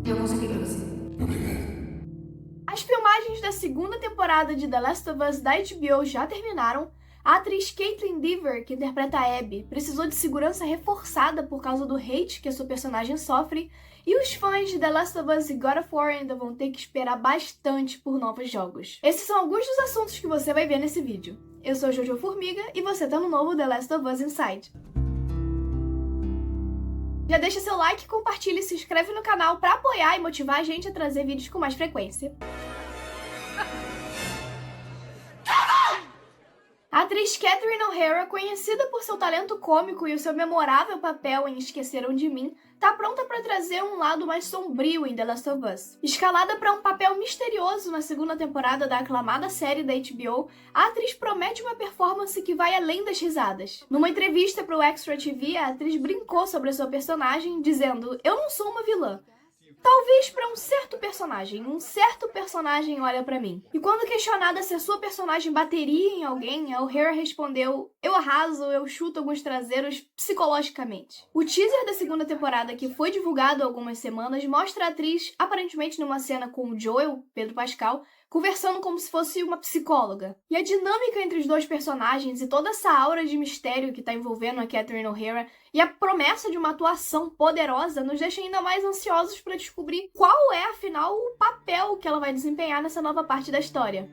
Eu consegui pra você. Obrigado. As filmagens da segunda temporada de The Last of Us da HBO já terminaram. A atriz Caitlin Dever, que interpreta a Abby, precisou de segurança reforçada por causa do hate que a sua personagem sofre, e os fãs de The Last of Us e God of War ainda vão ter que esperar bastante por novos jogos. Esses são alguns dos assuntos que você vai ver nesse vídeo. Eu sou Jojo Formiga e você tá no novo The Last of Us Inside. Já deixa seu like, compartilha e se inscreve no canal pra apoiar e motivar a gente a trazer vídeos com mais frequência. A atriz Catherine O'Hara, conhecida por seu talento cômico e o seu memorável papel em Esqueceram de Mim, tá pronta para trazer um lado mais sombrio em The Last of Us. Escalada para um papel misterioso na segunda temporada da aclamada série da HBO, a atriz promete uma performance que vai além das risadas. Numa entrevista para o Extra TV, a atriz brincou sobre a sua personagem, dizendo: "Eu não sou uma vilã. Talvez para um certo personagem olha pra mim." E quando questionada se a sua personagem bateria em alguém, a O'Hara respondeu: "Eu arraso, eu chuto alguns traseiros psicologicamente." O teaser da segunda temporada, que foi divulgado há algumas semanas, mostra a atriz aparentemente numa cena com o Joel, Pedro Pascal, conversando como se fosse uma psicóloga. E a dinâmica entre os dois personagens e toda essa aura de mistério que tá envolvendo a Catherine O'Hara e a promessa de uma atuação poderosa nos deixa ainda mais ansiosos para descobrir qual é, afinal, o papel que ela vai desempenhar nessa nova parte da história.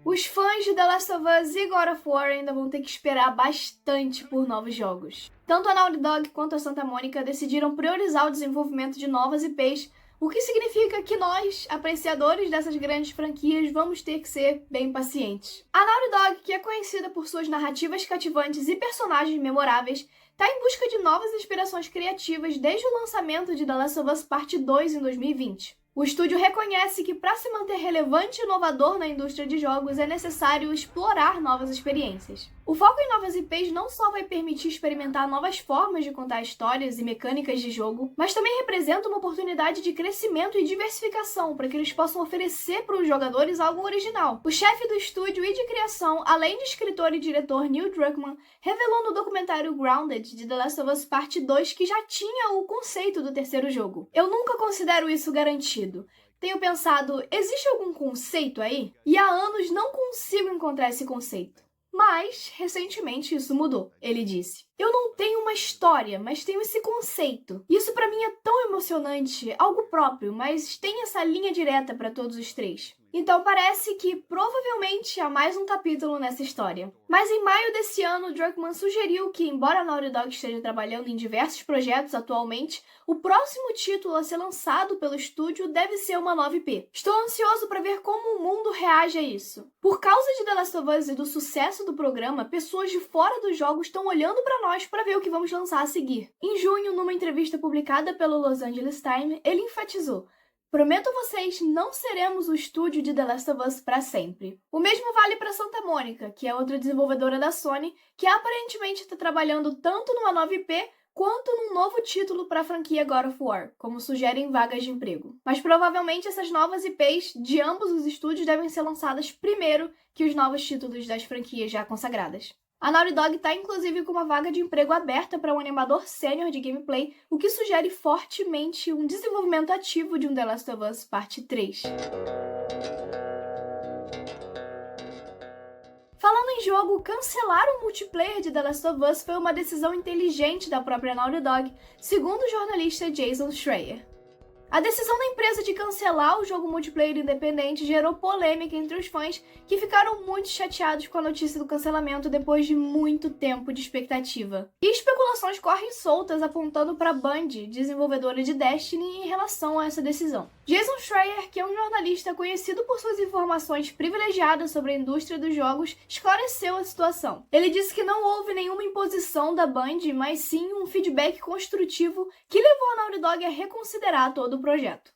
Os fãs de The Last of Us e God of War ainda vão ter que esperar bastante por novos jogos. Tanto a Naughty Dog quanto a Santa Mônica decidiram priorizar o desenvolvimento de novas IPs, o que significa que nós, apreciadores dessas grandes franquias, vamos ter que ser bem pacientes. A Naughty Dog, que é conhecida por suas narrativas cativantes e personagens memoráveis, está em busca de novas inspirações criativas desde o lançamento de The Last of Us Parte 2 em 2020. O estúdio reconhece que, para se manter relevante e inovador na indústria de jogos, é necessário explorar novas experiências. O foco em novas IPs não só vai permitir experimentar novas formas de contar histórias e mecânicas de jogo, mas também representa uma oportunidade de crescimento e diversificação para que eles possam oferecer para os jogadores algo original. O chefe do estúdio e de criação, além de escritor e diretor Neil Druckmann, revelou no documentário Grounded de The Last of Us Parte 2 que já tinha o conceito do terceiro jogo. "Eu nunca considero isso garantido. Tenho pensado, existe algum conceito aí? E há anos não consigo encontrar esse conceito. Mas, recentemente, isso mudou", ele disse. "Eu não tenho uma história, mas tenho esse conceito. Isso pra mim é tão emocionante, algo próprio, mas tem essa linha direta para todos os três. Então parece que, provavelmente, há mais um capítulo nessa história." Mas em maio desse ano, Druckmann sugeriu que, embora a Naughty Dog esteja trabalhando em diversos projetos atualmente, o próximo título a ser lançado pelo estúdio deve ser uma nova IP. "Estou ansioso para ver como o mundo reage a isso. Por causa de The Last of Us e do sucesso do programa, pessoas de fora dos jogos estão olhando para nós para ver o que vamos lançar a seguir." Em junho, numa entrevista publicada pelo Los Angeles Times, ele enfatizou: "Prometo a vocês, não seremos o estúdio de The Last of Us para sempre." O mesmo vale para Santa Mônica, que é outra desenvolvedora da Sony, que aparentemente está trabalhando tanto numa nova IP quanto num novo título para a franquia God of War, como sugerem vagas de emprego. Mas provavelmente essas novas IPs de ambos os estúdios devem ser lançadas primeiro que os novos títulos das franquias já consagradas. A Naughty Dog está inclusive com uma vaga de emprego aberta para um animador sênior de gameplay, o que sugere fortemente um desenvolvimento ativo de um The Last of Us Parte 3. Falando em jogo, cancelar o multiplayer de The Last of Us foi uma decisão inteligente da própria Naughty Dog, segundo o jornalista Jason Schreier. A decisão da empresa de cancelar o jogo multiplayer independente gerou polêmica entre os fãs, que ficaram muito chateados com a notícia do cancelamento depois de muito tempo de expectativa. E especulações correm soltas apontando para a Band, desenvolvedora de Destiny, em relação a essa decisão. Jason Schreier, que é um jornalista conhecido por suas informações privilegiadas sobre a indústria dos jogos, esclareceu a situação. Ele disse que não houve nenhuma imposição da Band, mas sim um feedback construtivo que levou a Naughty Dog a reconsiderar todo o projeto.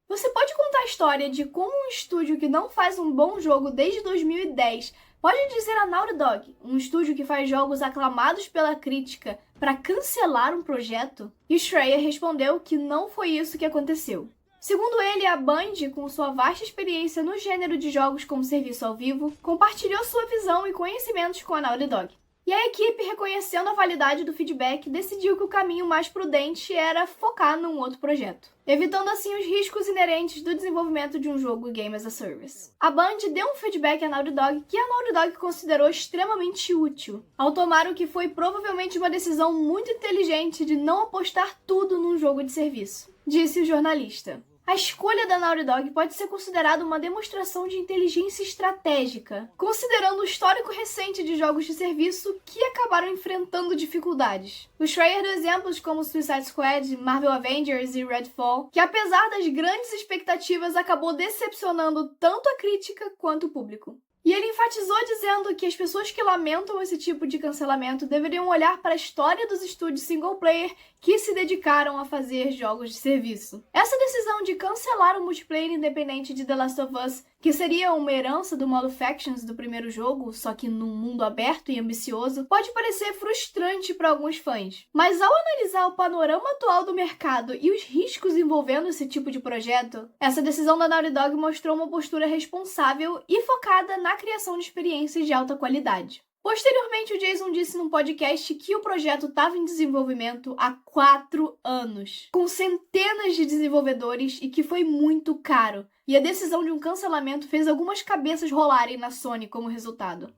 Você pode contar a história de como um estúdio que não faz um bom jogo desde 2010 pode dizer a Naughty Dog, um estúdio que faz jogos aclamados pela crítica, para cancelar um projeto? E Schreier respondeu que não foi isso que aconteceu. Segundo ele, a Band, com sua vasta experiência no gênero de jogos como serviço ao vivo, compartilhou sua visão e conhecimentos com a Naughty Dog. E a equipe, reconhecendo a validade do feedback, decidiu que o caminho mais prudente era focar num outro projeto, evitando assim os riscos inerentes do desenvolvimento de um jogo Game as a Service. A Band deu um feedback à Naughty Dog que a Naughty Dog considerou extremamente útil, ao tomar o que foi provavelmente uma decisão muito inteligente de não apostar tudo num jogo de serviço, disse o jornalista. A escolha da Naughty Dog pode ser considerada uma demonstração de inteligência estratégica, considerando o histórico recente de jogos de serviço que acabaram enfrentando dificuldades. O Schreier deu exemplos como Suicide Squad, Marvel Avengers e Redfall, que apesar das grandes expectativas acabou decepcionando tanto a crítica quanto o público. E ele enfatizou dizendo que as pessoas que lamentam esse tipo de cancelamento deveriam olhar para a história dos estúdios single player que se dedicaram a fazer jogos de serviço. Essa decisão de cancelar o multiplayer independente de The Last of Us, que seria uma herança do modo Factions do primeiro jogo, só que num mundo aberto e ambicioso, pode parecer frustrante para alguns fãs. Mas ao analisar o panorama atual do mercado e os riscos envolvendo esse tipo de projeto, essa decisão da Naughty Dog mostrou uma postura responsável e focada na criação de experiências de alta qualidade. Posteriormente, o Jason disse num podcast que o projeto estava em desenvolvimento há 4 anos, com centenas de desenvolvedores e que foi muito caro. E a decisão de um cancelamento fez algumas cabeças rolarem na Sony como resultado.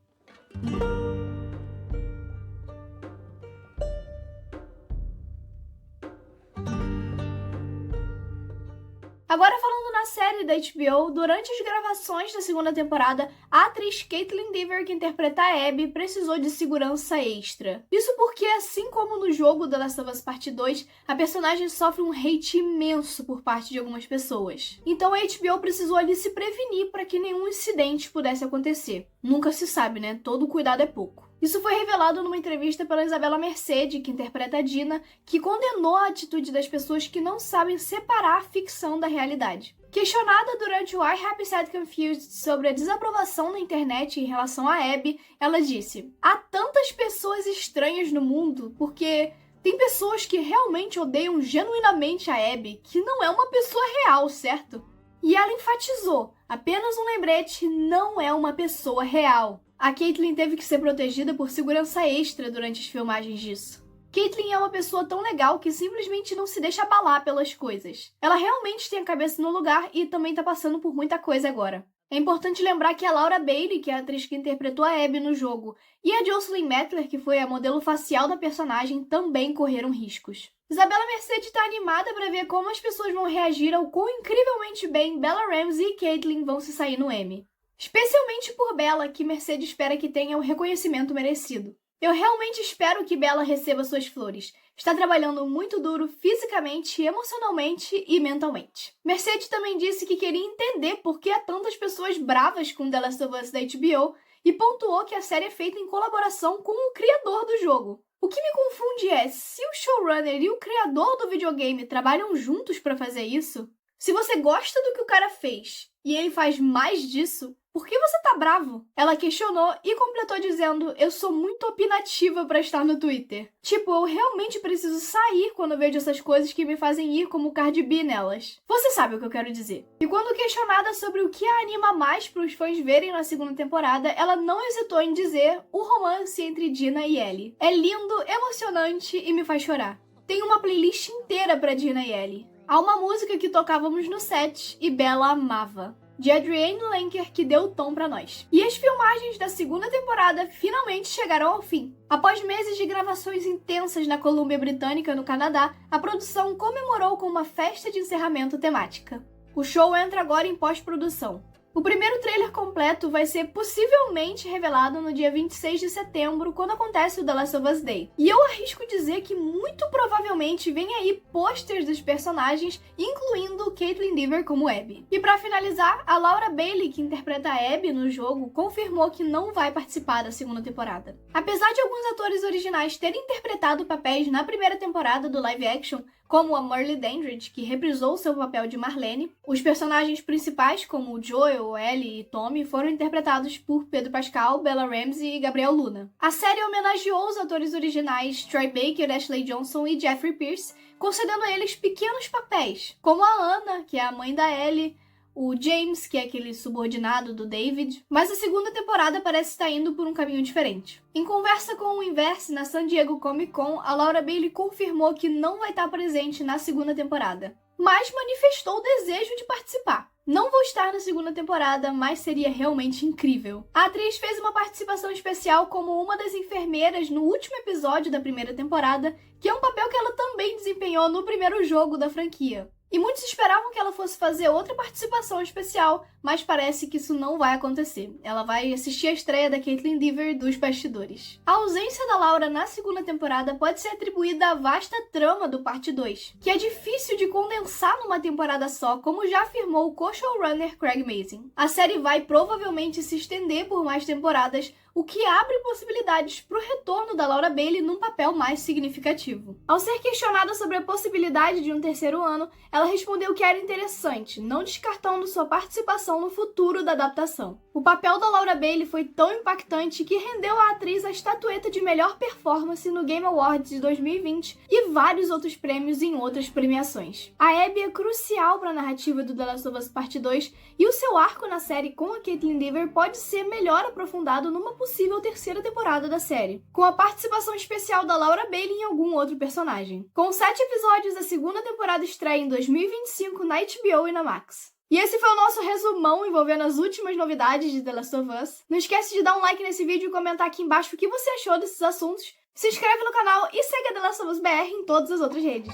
Agora falando na série da HBO, durante as gravações da segunda temporada, a atriz Caitlin Dever, que interpreta a Abby, precisou de segurança extra. Isso porque, assim como no jogo The Last of Us Part 2, a personagem sofre um hate imenso por parte de algumas pessoas. Então a HBO precisou ali se prevenir para que nenhum incidente pudesse acontecer. Nunca se sabe, né? Todo cuidado é pouco. Isso foi revelado numa entrevista pela Isabela Merced, que interpreta a Dina, que condenou a atitude das pessoas que não sabem separar a ficção da realidade. Questionada durante o I Happy Sad Confused sobre a desaprovação na internet em relação a Abby, ela disse: "Há tantas pessoas estranhas no mundo porque tem pessoas que realmente odeiam genuinamente a Abby, que não é uma pessoa real, certo?" E ela enfatizou: "Apenas um lembrete, não é uma pessoa real." A Caitlin teve que ser protegida por segurança extra durante as filmagens disso. Caitlin é uma pessoa tão legal que simplesmente não se deixa abalar pelas coisas. Ela realmente tem a cabeça no lugar e também tá passando por muita coisa agora. É importante lembrar que a Laura Bailey, que é a atriz que interpretou a Abby no jogo, e a Jocelyn Mettler, que foi a modelo facial da personagem, também correram riscos. Isabela Merced está animada para ver como as pessoas vão reagir ao quão incrivelmente bem Bella Ramsey e Caitlin vão se sair no Emmy. Especialmente por Bella, que Mercedes espera que tenha o reconhecimento merecido. Eu realmente espero que Bella receba suas flores. Está trabalhando muito duro fisicamente, emocionalmente e mentalmente. Mercedes também disse que queria entender por que há tantas pessoas bravas com The Last of Us da HBO e pontuou que a série é feita em colaboração com o criador do jogo. O que me confunde é, se o showrunner e o criador do videogame trabalham juntos para fazer isso, se você gosta do que o cara fez e ele faz mais disso, por que você tá bravo? Ela questionou e completou dizendo: "Eu sou muito opinativa pra estar no Twitter. Tipo, eu realmente preciso sair quando vejo essas coisas que me fazem ir como Cardi B nelas." Você sabe o que eu quero dizer. E quando questionada sobre o que a anima mais pros fãs verem na segunda temporada, ela não hesitou em dizer o romance entre Dina e Ellie. É lindo, emocionante e me faz chorar. Tem uma playlist inteira pra Dina e Ellie. Há uma música que tocávamos no set e Bella amava, de Adrienne Lenker, que deu o tom pra nós. E as filmagens da segunda temporada finalmente chegaram ao fim. Após meses de gravações intensas na Colômbia Britânica, no Canadá, a produção comemorou com uma festa de encerramento temática. O show entra agora em pós-produção. O primeiro trailer completo vai ser possivelmente revelado no dia 26 de setembro, quando acontece o The Last of Us Day. E eu arrisco dizer que muito provavelmente vem aí posters dos personagens, incluindo Caitlin Dever como Abby. E pra finalizar, a Laura Bailey, que interpreta a Abby no jogo, confirmou que não vai participar da segunda temporada. Apesar de alguns atores originais terem interpretado papéis na primeira temporada do live action, como a Marley Dandridge, que reprisou seu papel de Marlene, os personagens principais, como o Joel, Ellie e Tommy, foram interpretados por Pedro Pascal, Bella Ramsey e Gabriel Luna. A série homenageou os atores originais Troy Baker, Ashley Johnson e Jeffrey Pierce, concedendo a eles pequenos papéis, como a Anna, que é a mãe da Ellie, o James, que é aquele subordinado do David, mas a segunda temporada parece estar indo por um caminho diferente. Em conversa com o Inverse na San Diego Comic Con, a Laura Bailey confirmou que não vai estar presente na segunda temporada, mas manifestou o desejo de participar. Não vou estar na segunda temporada, mas seria realmente incrível. A atriz fez uma participação especial como uma das enfermeiras no último episódio da primeira temporada, que é um papel que ela também desempenhou no primeiro jogo da franquia. E muitos esperavam que ela fosse fazer outra participação especial, mas parece que isso não vai acontecer. Ela vai assistir a estreia da Caitlin Dever dos bastidores. A ausência da Laura na segunda temporada pode ser atribuída à vasta trama do parte 2, que é difícil de condensar numa temporada só, como já afirmou o co-showrunner Craig Mazin. A série vai provavelmente se estender por mais temporadas, o que abre possibilidades para o retorno da Laura Bailey num papel mais significativo. Ao ser questionada sobre a possibilidade de um terceiro ano, ela respondeu que era interessante, não descartando sua participação no futuro da adaptação. O papel da Laura Bailey foi tão impactante que rendeu à atriz a estatueta de melhor performance no Game Awards de 2020 e vários outros prêmios em outras premiações. A Abby é crucial para a narrativa do The Last of Us Parte 2 e o seu arco na série com a Caitlin Dever pode ser melhor aprofundado numa possível terceira temporada da série, com a participação especial da Laura Bailey em algum outro personagem. Com 7 episódios, a segunda temporada estreia em 2025 na HBO e na Max. E esse foi o nosso resumão envolvendo as últimas novidades de The Last of Us. Não esquece de dar um like nesse vídeo e comentar aqui embaixo o que você achou desses assuntos. Se inscreve no canal e segue a The Last of Us BR em todas as outras redes.